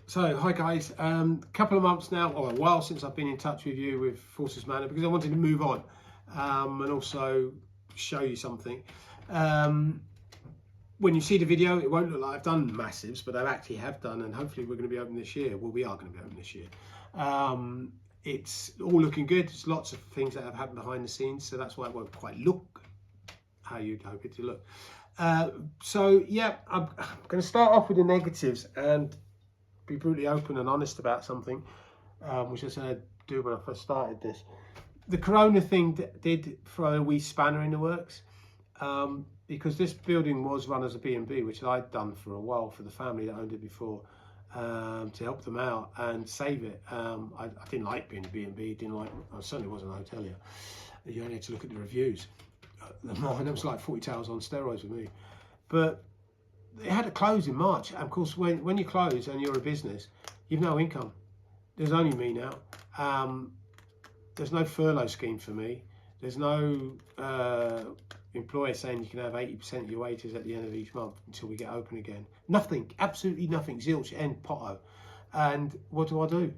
So, hi guys, couple of months now, or a while since I've been in touch with you with Forces Manor, because I wanted to move on and also show you something. When you see the video, it won't look like I've done massives, but I actually have done, and hopefully we're going to be open this year. Well, we are going to be open this year. It's all looking good. There's lots of things that have happened behind the scenes, so that's why it won't quite look how you'd hope it to look. So yeah, I'm going to start off with the negatives and be brutally open and honest about something, which I said I'd do when I first started this. The Corona thing did throw a wee spanner in the works, because this building was run as a B&B, which I'd done for a while for the family that owned it before, to help them out and save it. I didn't like being a B&B, I certainly wasn't a hotelier. You only had to look at the reviews. It was like 40 Tales on steroids with me. But it had to close in March, and of course when you close and you're a business, you've no income. There's only me now. There's no furlough scheme for me. There's no employer saying you can have 80% of your wages at the end of each month until we get open again. Nothing, absolutely nothing, zilch, end, potto. And what do?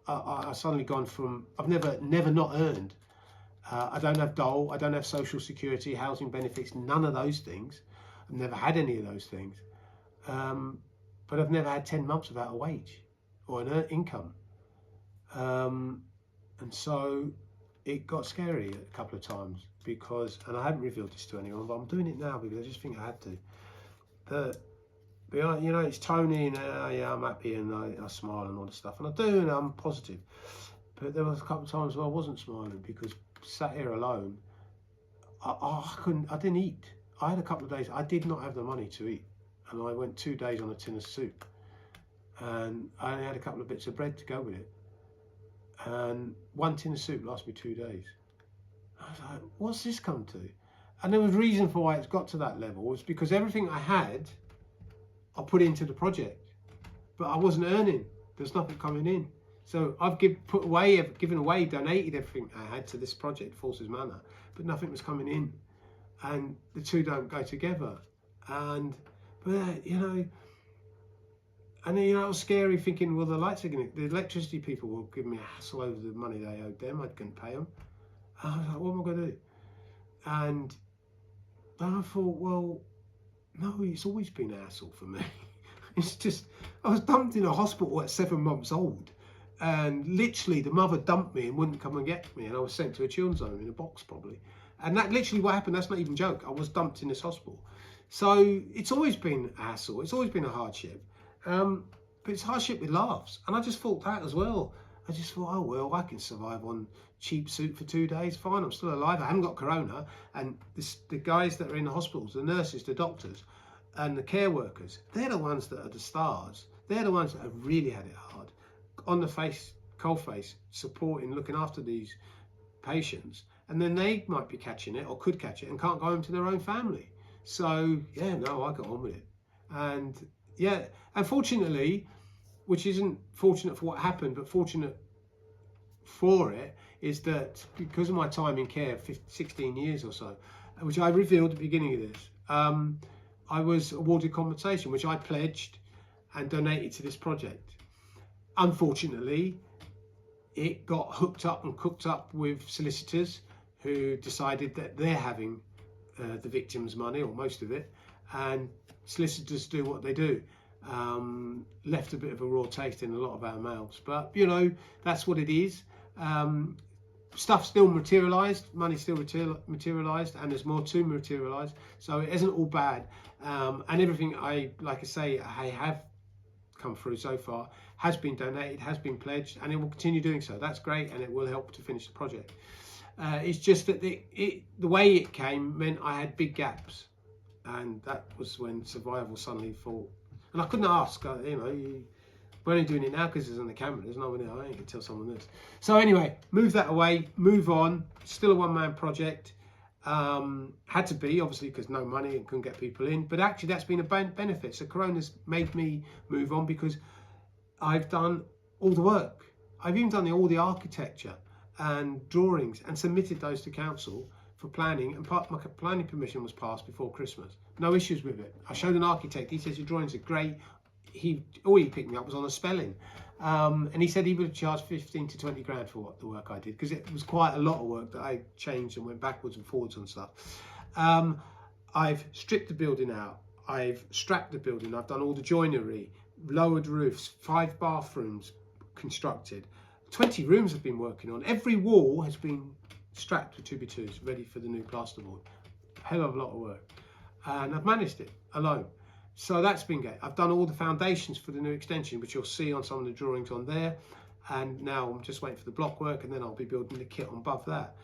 I've suddenly gone from, I've never not earned. I don't have dole, I don't have social security, housing benefits, none of those things. I've never had any of those things, but I've never had 10 months without a wage or an income, and so it got scary a couple of times because, and I haven't revealed this to anyone, but I'm doing it now because I just think I had to. But you know, it's Tony, and yeah, I'm happy and I smile and all this stuff, and I do, and I'm positive. But there was a couple of times where I wasn't smiling because sat here alone, I didn't eat. I had a couple of days, I did not have the money to eat. And I went 2 days on a tin of soup. And I only had a couple of bits of bread to go with it. And one tin of soup lasted me 2 days. I was like, what's this come to? And there was a reason for why it's got to that level. Was because everything I had, I put into the project. But I wasn't earning. There's nothing coming in. So I've given away, donated everything I had to this project, Forces Manor. But nothing was coming in. And the two don't go together, but you know, and then, you know, it was scary thinking, well, the electricity people will give me a hassle over the money they owed them. I couldn't pay them. And I was like, what am I going to do? And I thought, well, no, it's always been a hassle for me. It's just, I was dumped in a hospital at 7 months old, and literally the mother dumped me and wouldn't come and get me, and I was sent to a children's home in a box probably. And that literally what happened. That's not even a joke. I was dumped in this hospital. So it's always been a hassle. It's always been a hardship. But it's hardship with laughs. And I just thought that as well. I just thought, oh, well, I can survive on cheap soup for 2 days. Fine, I'm still alive. I haven't got corona. And the guys that are in the hospitals, the nurses, the doctors, and the care workers, they're the ones that are the stars. They're the ones that have really had it hard. On the face, cold face, supporting, looking after these patients. And then they might be catching it or could catch it and can't go home to their own family. So yeah, no, I got on with it. And yeah, unfortunately, which isn't fortunate for what happened, but fortunate for it, is that because of my time in care, 16 years or so, which I revealed at the beginning of this, I was awarded compensation, which I pledged and donated to this project. Unfortunately, it got hooked up and cooked up with solicitors who decided that they're having the victim's money, or most of it, and solicitors do what they do. Left a bit of a raw taste in a lot of our mouths, but you know, that's what it is. Stuff still materialised, money still materialised, and there's more to materialise, so it isn't all bad. And everything I have come through so far has been donated, has been pledged, and it will continue doing so. That's great, and it will help to finish the project. It's just that the way it came meant I had big gaps, and that was when survival suddenly thought, and I couldn't ask, you know, we're only doing it now because it's on the camera, there's no one there, I ain't gonna tell someone this. So anyway, move that away, move on, still a one-man project. Had to be, obviously, because no money and couldn't get people in, but actually that's been a benefit. So Corona's made me move on because I've done all the work. I've even done all the architecture. and drawings and submitted those to council for planning, and my planning permission was passed before Christmas. No issues with it. I showed an architect. He says your drawings are great. All he picked me up was on a spelling, and he said he would have charged 15 to 20 grand for the work I did, because it was quite a lot of work that I changed and went backwards and forwards on stuff. I've stripped the building out. I've strapped the building. I've done all the joinery, lowered roofs, 5 bathrooms constructed, 20 rooms I've been working on. Every wall has been strapped with 2x2s, ready for the new plasterboard. Hell of a lot of work, and I've managed it alone. So that's been great. I've done all the foundations for the new extension, which you'll see on some of the drawings on there. And now I'm just waiting for the block work, and then I'll be building the kit on above that.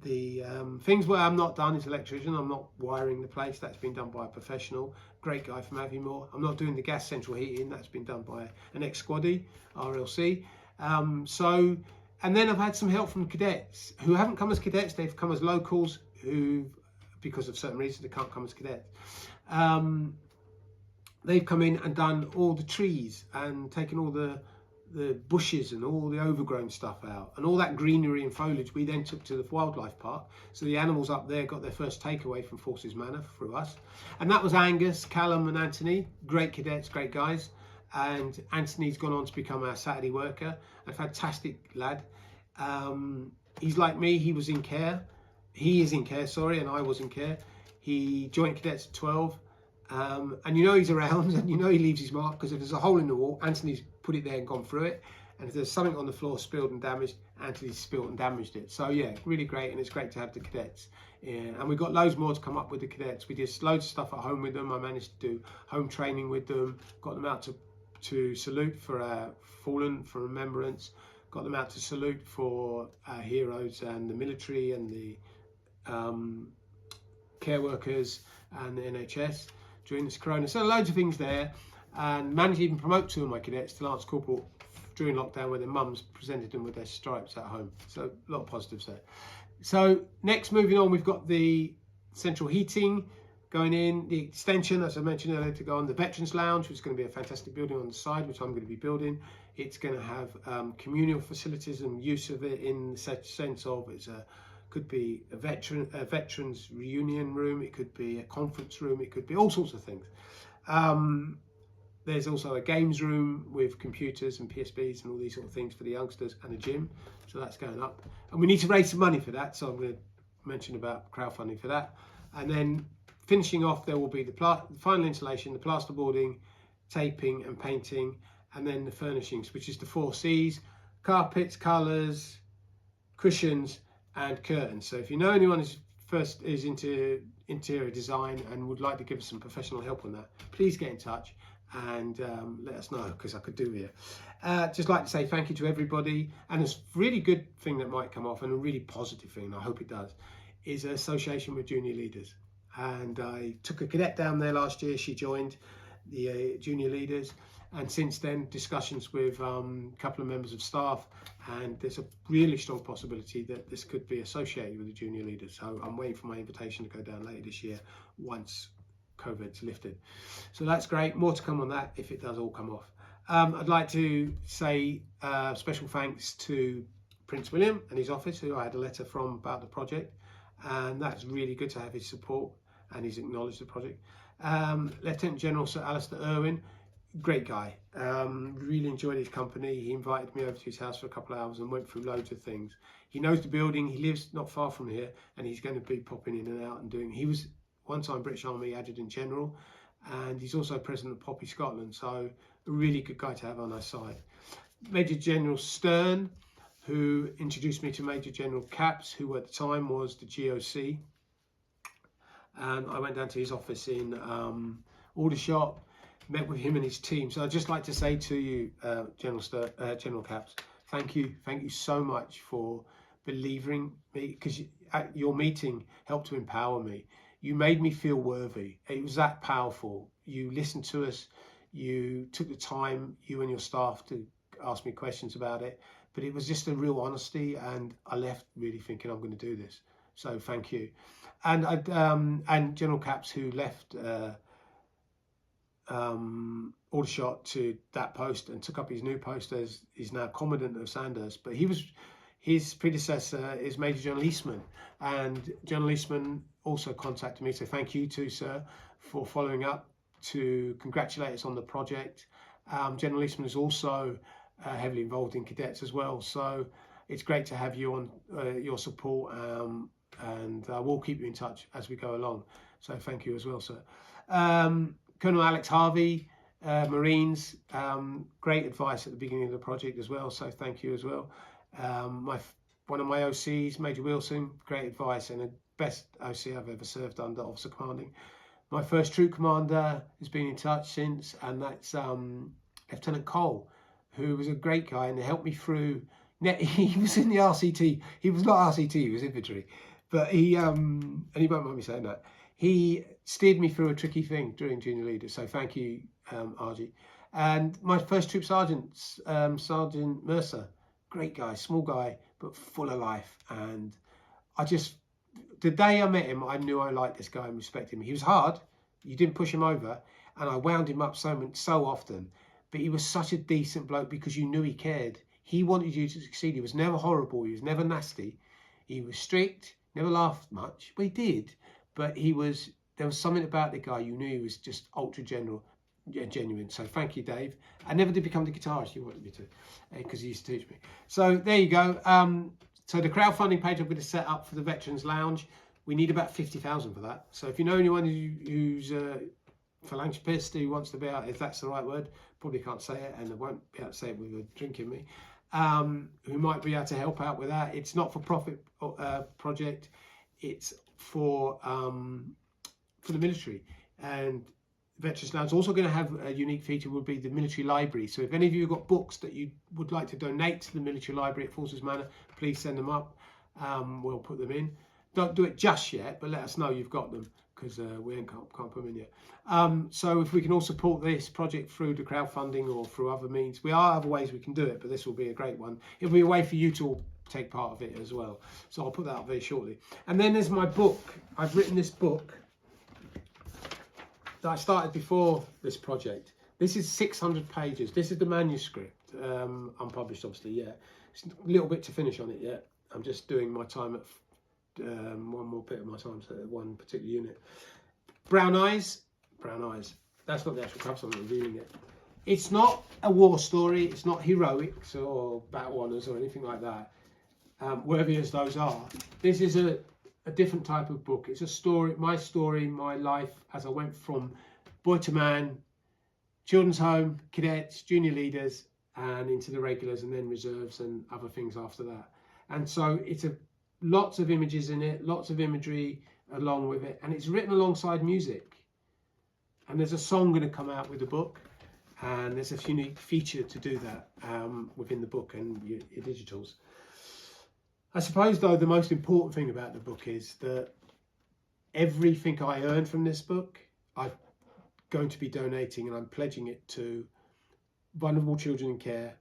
The things where I'm not done as electrician, I'm not wiring the place. That's been done by a professional, great guy from Aviemore. I'm not doing the gas central heating. That's been done by an ex-squaddy, RLC. And then I've had some help from cadets who haven't come as cadets. They've come as locals who, because of certain reasons, they can't come as cadets. They've come in and done all the trees and taken all the bushes and all the overgrown stuff out, and all that greenery and foliage we then took to the wildlife park. So the animals up there got their first takeaway from Forces Manor through us. And that was Angus, Callum and Anthony, great cadets, great guys. And Anthony's gone on to become our Saturday worker, a fantastic lad. He's like me, he was in care. He is in care, sorry, and I was in care. He joined cadets at 12. And you know he's around, and you know he leaves his mark, because if there's a hole in the wall, Anthony's put it there and gone through it. And if there's something on the floor spilled and damaged, Anthony's spilled and damaged it. So yeah, really great, and it's great to have the cadets. Yeah, and we've got loads more to come up with the cadets. We did loads of stuff at home with them. I managed to do home training with them, got them out to salute for our fallen, for remembrance, got them out to salute for our heroes and the military and the care workers and the NHS during this corona. So loads of things there, and managed to even promote 2 of my cadets to Lance Corporal during lockdown, where their mums presented them with their stripes at home. So a lot of positives there. So next, moving on, we've got the central heating going in, the extension, as I mentioned earlier, to go on, the Veterans Lounge, which is going to be a fantastic building on the side, which I'm going to be building. It's going to have communal facilities and use of it in the sense of could be a veterans reunion room, it could be a conference room, it could be all sorts of things. There's also a games room with computers and PSBs and all these sort of things for the youngsters, and a gym. So that's going up. And we need to raise some money for that, so I'm going to mention about crowdfunding for that. And then finishing off, there will be the final installation, the plasterboarding, taping and painting, and then the furnishings, which is the 4 C's: carpets, colours, cushions, and curtains. So if you know anyone is into interior design and would like to give us some professional help on that, please get in touch and let us know, because I could do here. Just like to say thank you to everybody, and a really good thing that might come off, and a really positive thing, and I hope it does, is an association with junior leaders. And I took a cadet down there last year. She joined the junior leaders, and since then discussions with a couple of members of staff, and there's a really strong possibility that this could be associated with the junior leaders. So I'm waiting for my invitation to go down later this year once COVID's lifted. So that's great. More to come on that if it does all come off. I'd like to say special thanks to Prince William and his office, who I had a letter from about the project, and that's really good to have his support, and he's acknowledged the project. Lieutenant General Sir Alistair Irwin, great guy, really enjoyed his company. He invited me over to his house for a couple of hours and went through loads of things. He knows the building, he lives not far from here, and he's going to be popping in and out and doing. He was one time British Army Adjutant General, and he's also President of Poppy Scotland, so a really good guy to have on our side. Major General Stern, who introduced me to Major General Capps, who at the time was the GOC, and I went down to his office in Aldershot, met with him and his team. So I'd just like to say to you, General Capps, thank you so much for believing me, because at your meeting helped to empower me. You made me feel worthy. It was that powerful. You listened to us, you took the time, you and your staff, to ask me questions about it, but it was just a real honesty, and I left really thinking I'm going to do this. So thank you. And General Capps, who left Aldershot to that post and took up his new post as is now Commandant of Sandhurst, but he his predecessor is Major General Eastman, and General Eastman also contacted me, so thank you too, sir, for following up to congratulate us on the project. General Eastman is also heavily involved in cadets as well, so it's great to have you on, your support, and we'll keep you in touch as we go along. So thank you as well, sir. Colonel Alex Harvey, Marines, great advice at the beginning of the project as well, so thank you as well. One of my OCs, Major Wilson, great advice, and the best OC I've ever served under, officer commanding. My first troop commander has been in touch since, and that's Lieutenant Cole, who was a great guy and helped me through. He was in the RCT. He was not RCT, he was infantry, but he and he won't mind me saying that. He steered me through a tricky thing during junior leader, so thank you, RG. And my first troop sergeant, Sergeant Mercer, great guy, small guy, but full of life. And the day I met him, I knew I liked this guy and respected him. He was hard, you didn't push him over, and I wound him up so often, but he was such a decent bloke because you knew he cared. He wanted you to succeed. He was never horrible, he was never nasty, he was strict, never laughed much, but he did. But there was something about the guy, you knew he was just ultra genuine. So thank you, Dave. I never did become the guitarist you wanted me to, because he used to teach me. So there you go. So the crowdfunding page I'm going to set up for the Veterans Lounge, we need about 50,000 for that. So if you know anyone who's a philanthropist who wants to be out, if that's the right word, probably can't say it, and I won't be able to say it with a drink in me, who might be able to help out with that. It's not for profit project. It's for the military. And Veterans Lounge is also going to have a unique feature, would be the military library. So if any of you have got books that you would like to donate to the military library at Forces Manor, please send them up. We'll put them in. Don't do it just yet, but let us know you've got them, because we can't put them in yet. So if we can all support this project through the crowdfunding or through other means, we are other ways we can do it, but this will be a great one. It'll be a way for you to all take part of it as well. So I'll put that up very shortly. And then there's my book. I've written this book that I started before this project. This is 600 pages. This is the manuscript, unpublished obviously yet. It's a little bit to finish on it yet. I'm just doing my time at one more bit of my time at one particular unit. Brown Eyes. That's not the actual cover, so I'm not revealing it. It's not a war story. It's not heroics or battle honours or anything like that. Worthy as those are, this is a different type of book. It's a story, my life as I went from boy to man, children's home, cadets, junior leaders, and into the regulars, and then reserves and other things after that. And so it's lots of images in it, lots of imagery along with it, and it's written alongside music. And there's a song going to come out with the book, and there's a unique feature to do that within the book and your digitals. I suppose, though, the most important thing about the book is that everything I earn from this book, I'm going to be donating, and I'm pledging it to vulnerable children in care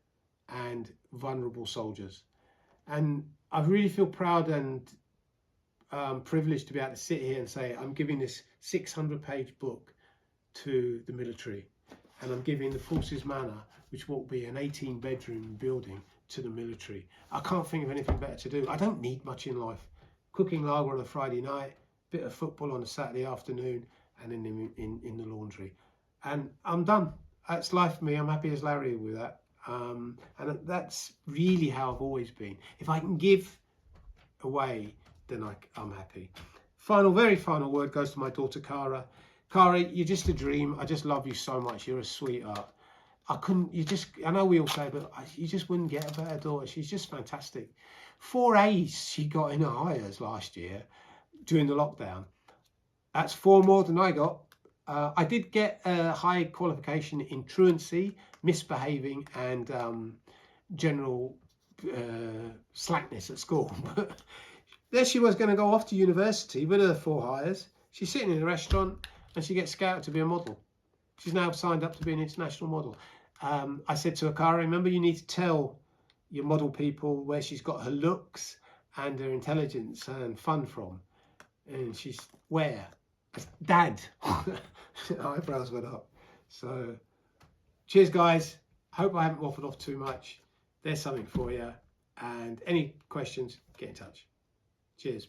and vulnerable soldiers. And I really feel proud and privileged to be able to sit here and say I'm giving this 600-page book to the military, and I'm giving the Forces Manor, which will be an 18-bedroom building, to the military. I can't think of anything better to do. I don't need much in life. Cooking lager on a Friday night, bit of football on a Saturday afternoon, and in the laundry, and I'm done. That's life for me. I'm happy as Larry with that, and that's really how I've always been. If I can give away, then I'm happy. Very final word goes to my daughter Cara. Cara, you're just a dream. I just love you so much. You're a sweetheart. I know we all say, but you just wouldn't get a better daughter. She's just fantastic. 4 A's she got in her hires last year during the lockdown. That's 4 more than I got. I did get a high qualification in truancy, misbehaving, and general slackness at school. But there she was going to go off to university with her 4 hires. She's sitting in a restaurant and she gets scouted to be a model. She's now signed up to be an international model. I said to her, Cara, remember, you need to tell your model people where she's got her looks and her intelligence and fun from. And she's, where? Dad. Eyebrows went up. So, cheers, guys. Hope I haven't waffled off too much. There's something for you. And any questions, get in touch. Cheers.